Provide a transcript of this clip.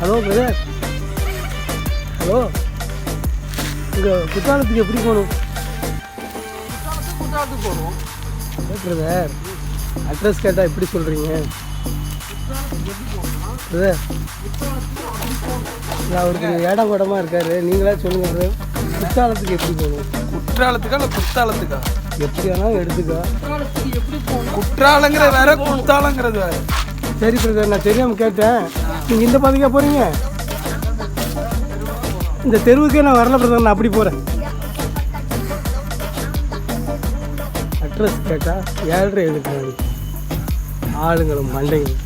Hello brother, hello, உங்கள் குற்றாலத்துக்கு எப்படி போகணும்? குற்றாலத்துக்கு போகணும் பிரதர், அட்ரஸ் கேட்டால் எப்படி சொல்கிறீங்க பிரதர்? அவருக்கு இடம் கூடமாக இருக்கார், நீங்களே சொல்லுங்கள் பிரதர். குற்றாலத்துக்கு எப்படி போகணும்? குற்றாலத்துக்கா இல்லை குத்தாலத்துக்கா? எப்படி வேணாலும் எடுத்துக்கோ. குற்றாலங்கிற வேற, குத்தாலங்கிறது வேற. சரி பிரதர், நான் தெரியாமல் கேட்டேன். நீங்கள் இந்த பாதைக்கா போகிறீங்க? இந்த தெருவுக்கே நான் வரல பிரதர், நான் அப்படி போகிறேன். அட்ரஸ் கேட்டால் 7:30 ஆளுங்களும் மண்டைங்களும்